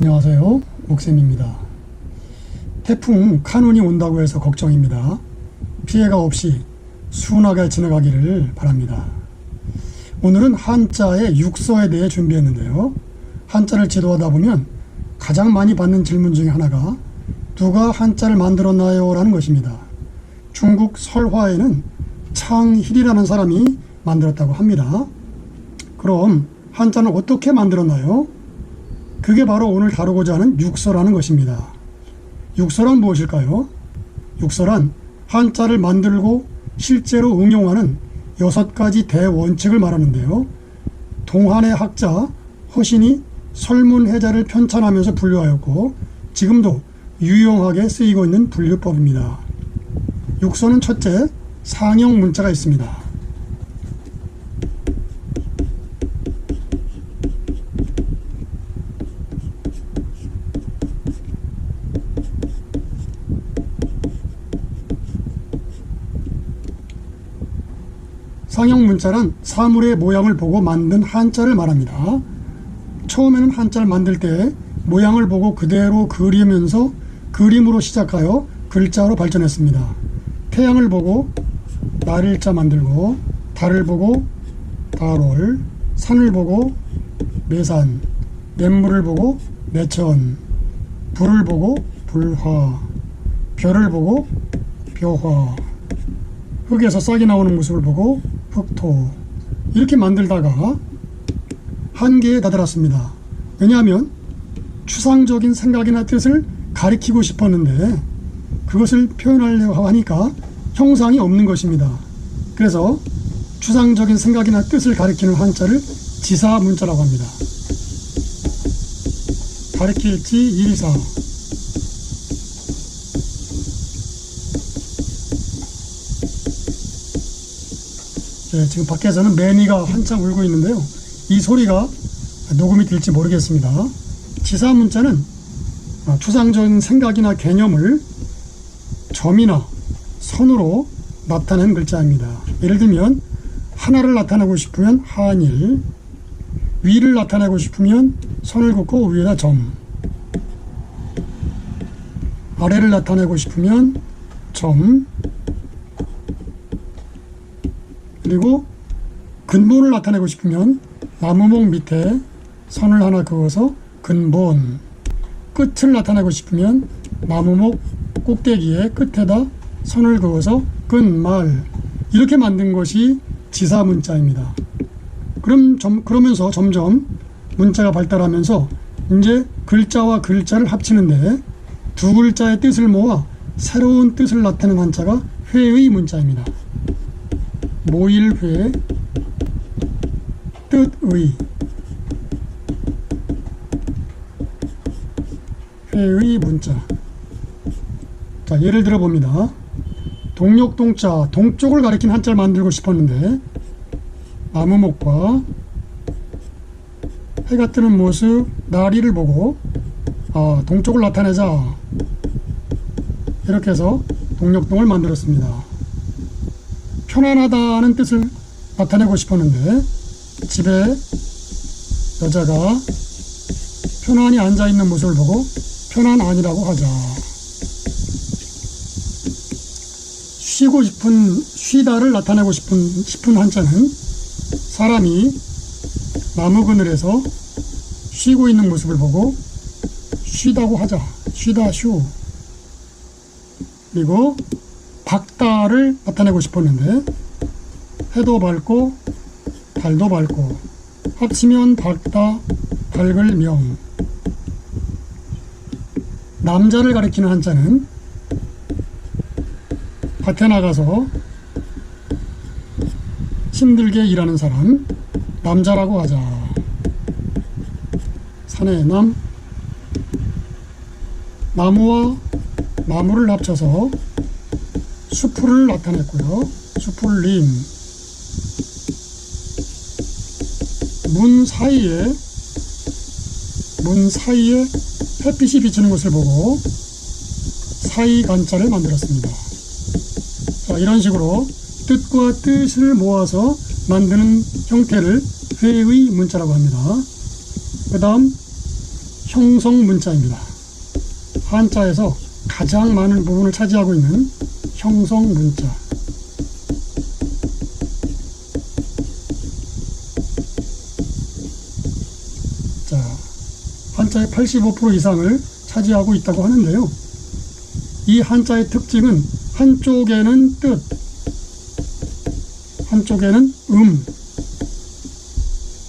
안녕하세요, 옥쌤입니다. 태풍 카눈이 온다고 해서 걱정입니다. 피해가 없이 순하게 지나가기를 바랍니다. 오늘은 한자의 육서에 대해 준비했는데요. 한자를 지도하다 보면 가장 많이 받는 질문 중에 하나가 누가 한자를 만들었나요? 라는 것입니다. 중국 설화에는 창힐이라는 사람이 만들었다고 합니다. 그럼 한자는 어떻게 만들었나요? 그게 바로 오늘 다루고자 하는 육서라는 것입니다. 육서란 무엇일까요? 육서란 한자를 만들고 실제로 응용하는 6가지 대원칙을 말하는데요. 동한의 학자 허신이 설문해자를 편찬하면서 분류하였고 지금도 유용하게 쓰이고 있는 분류법입니다. 육서는 첫째, 상형 문자가 있습니다. 상형 문자란 사물의 모양을 보고 만든 한자를 말합니다. 처음에는 한자를 만들 때 모양을 보고 그대로 그리면서 그림으로 시작하여 글자로 발전했습니다. 태양을 보고 날일자 만들고, 달을 보고 달월, 산을 보고 매산, 냇물을 보고 매천, 불을 보고 불화, 별을 보고 벼화, 흙에서 싹이 나오는 모습을 보고 흑토, 이렇게 만들다가 한계에 다다랐습니다. 왜냐하면 추상적인 생각이나 뜻을 가리키고 싶었는데 그것을 표현하려고 하니까 형상이 없는 것입니다. 그래서 추상적인 생각이나 뜻을 가리키는 한자를 지사문자라고 합니다. 가리킬지 일사. 지금 밖에서는 매미가 한참 울고 있는데요. 이 소리가 녹음이 될지 모르겠습니다. 지사문자는 추상적인 생각이나 개념을 점이나 선으로 나타낸 글자입니다. 예를 들면 하나를 나타내고 싶으면 한일, 위를 나타내고 싶으면 선을 긋고 위에다 점, 아래를 나타내고 싶으면 점, 그리고 근본을 나타내고 싶으면 나무목 밑에 선을 하나 그어서 근본, 끝을 나타내고 싶으면 나무목 꼭대기에 끝에다 선을 그어서 끝말, 이렇게 만든 것이 지사문자입니다. 그러면서 점점 문자가 발달하면서 이제 글자와 글자를 합치는데 두 글자의 뜻을 모아 새로운 뜻을 나타내는 한자가 회의 문자입니다. 모일회, 뜻의, 회의 문자. 자, 예를 들어 봅니다. 동력동자, 동쪽을 가리킨 한자를 만들고 싶었는데 나무목과 해가 뜨는 모습, 나리를 보고 동쪽을 나타내자, 이렇게 해서 동력동을 만들었습니다. 편안하다는 뜻을 나타내고 싶었는데 집에 여자가 편안히 앉아있는 모습을 보고 편안하니라고 하자. 쉬고 싶은, 쉬다를 나타내고 싶은 한자는 사람이 나무 그늘에서 쉬고 있는 모습을 보고 쉬다고 하자. 쉬다, 쉬우. 그리고 밝다를 나타내고 싶었는데 해도 밝고 달도 밝고 합치면 밝다, 밝을 명. 남자를 가리키는 한자는 밭에 나가서 힘들게 일하는 사람, 남자라고 하자. 산의 남, 나무와 나무를 합쳐서 수풀을 나타냈고요. 수풀림. 문 사이에 햇빛이 비치는 것을 보고 사이 간자를 만들었습니다. 자, 이런 식으로 뜻과 뜻을 모아서 만드는 형태를 회의 문자라고 합니다. 그 다음 형성 문자입니다. 한자에서 가장 많은 부분을 차지하고 있는 형성 문자. 자, 한자의 85% 이상을 차지하고 있다고 하는데요. 이 한자의 특징은 한쪽에는 뜻, 한쪽에는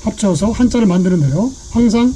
합쳐서 한자를 만드는데요. 항상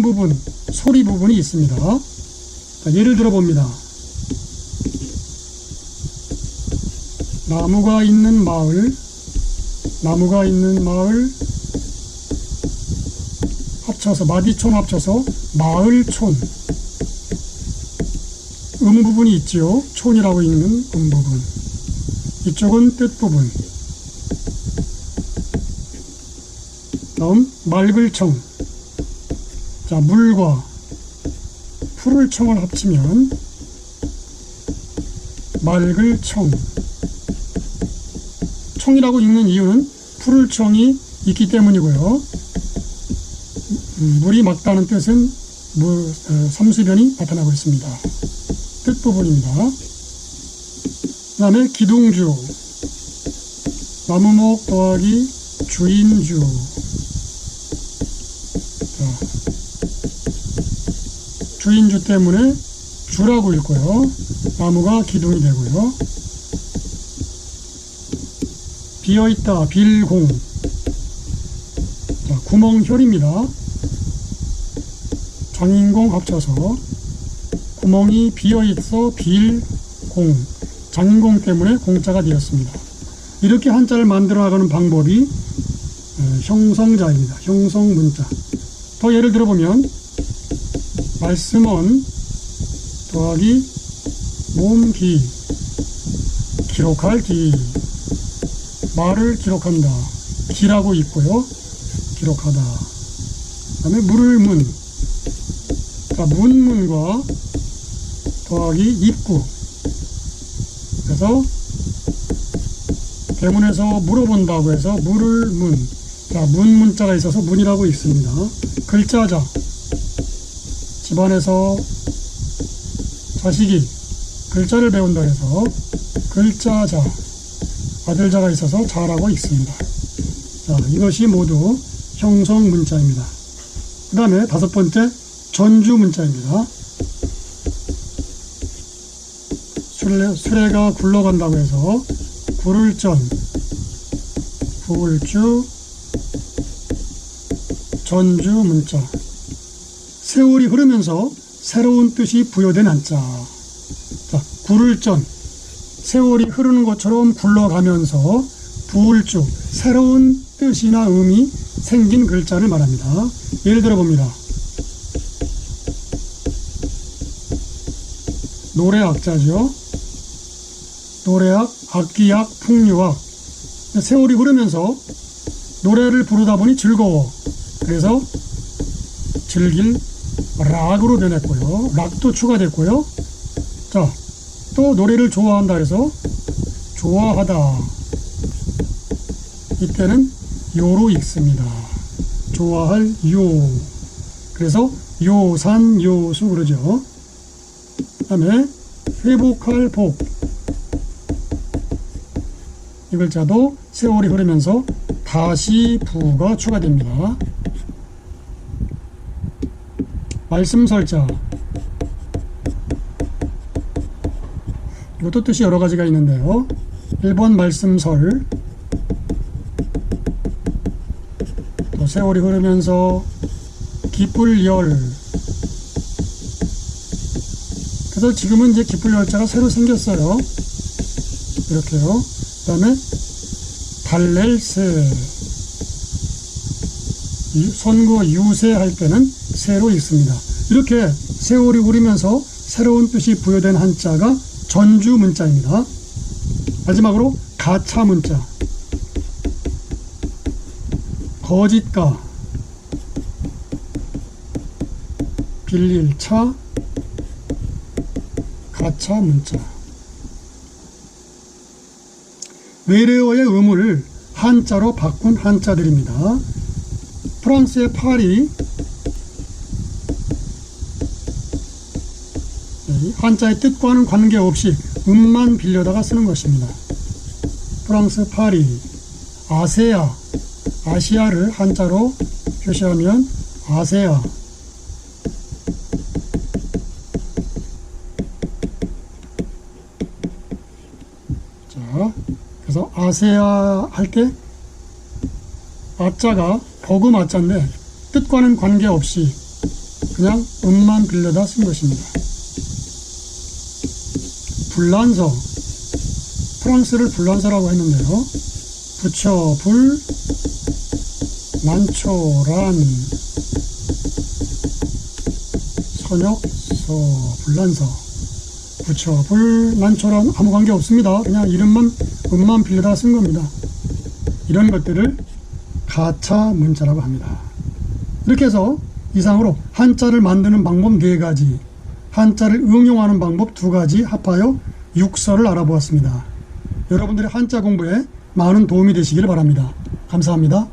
부분, 소리 부분이 있습니다. 자, 예를 들어 봅니다. 나무가 있는 마을, 합쳐서 마디촌 합쳐서 마을촌. 부분이 있지요. 촌이라고 읽는 부분. 이쪽은 뜻 부분. 다음 맑을 청. 자, 물과 푸를 청을 합치면 맑을 청. 청이라고 읽는 이유는 푸를 청이 있기 때문이고요. 물이 맑다는 뜻은 삼수변이 나타나고 있습니다. 뜻 부분입니다. 그 다음에 기둥주. 나무목 더하기 주인주. 자, 주인주 때문에 주라고 읽고요. 나무가 기둥이 되고요. 비어있다, 빌공. 자, 구멍혈입니다. 장인공 합쳐서 구멍이 비어있어 빌공. 장인공 때문에 공자가 되었습니다. 이렇게 한자를 만들어 나가는 방법이 형성자입니다. 형성문자. 더 예를 들어보면 말씀은 더하기 몸기. 기록할 기. 말을 기록한다. 기라고 있고요. 기록하다. 그 다음에 물을 문. 자, 문과 더하기 입구. 그래서 대문에서 물어본다고 해서 물을 문. 자, 문자가 있어서 문이라고 있습니다. 글자자. 집안에서 자식이 글자를 배운다 해서 글자자. 아들자가 있어서 자라고 있습니다. 자, 이것이 모두 형성 문자입니다. 그 다음에 다섯 번째 전주 문자입니다. 수레가 굴러간다고 해서 굴을 전, 부을주, 전주 문자. 세월이 흐르면서 새로운 뜻이 부여된 한자. 자, 굴을 전. 세월이 흐르는 것처럼 굴러가면서 부을주, 새로운 뜻이나 의미 생긴 글자를 말합니다. 예를 들어 봅니다. 노래학자죠. 노래학, 악기학, 풍류학. 세월이 흐르면서 노래를 부르다 보니 즐거워. 그래서 즐길 락으로 변했고요. 락도 추가됐고요. 자, 또 노래를 좋아한다 해서 좋아하다. 이때는 요로 읽습니다. 좋아할 요. 그래서 요산 요수 그러죠. 그 다음에 회복할 복. 이 글자도 세월이 흐르면서 다시 부가 추가됩니다. 말씀설자. 이것도 뜻이 여러 가지가 있는데요. 1번 말씀설. 또 세월이 흐르면서 기쁠 열. 그래서 지금은 이제 기쁠 열자가 새로 생겼어요. 이렇게요. 그 다음에 달랠 새. 선거 유세할 때는 새로 읽습니다. 이렇게 세월이 흐르면서 새로운 뜻이 부여된 한자가 전주 문자입니다. 마지막으로 가차 문자. 거짓가, 빌릴 차, 가차 문자. 외래어의 의무를 한자로 바꾼 한자들입니다. 프랑스의 파리 이 한자의 뜻과는 관계없이 음만 빌려다가 쓰는 것입니다. 프랑스 파리, 아세아, 아시아를 한자로 표시하면 아세아. 자, 그래서 아세아 할 때 아자가 거금 아자인데 뜻과는 관계없이 그냥 음만 빌려다 쓴 것입니다. 불란서, 프랑스를 불란서라고 했는데요. 부처, 불, 난초, 란, 선역, 서, 불란서. 부처, 불, 난초, 란 아무 관계 없습니다. 그냥 이름만 음만 빌려다 쓴 겁니다. 이런 것들을 가차 문자라고 합니다. 이렇게 해서 이상으로 한자를 만드는 방법 4가지, 한자를 응용하는 방법 2가지 합하여 6서를 알아보았습니다. 여러분들의 한자 공부에 많은 도움이 되시기를 바랍니다. 감사합니다.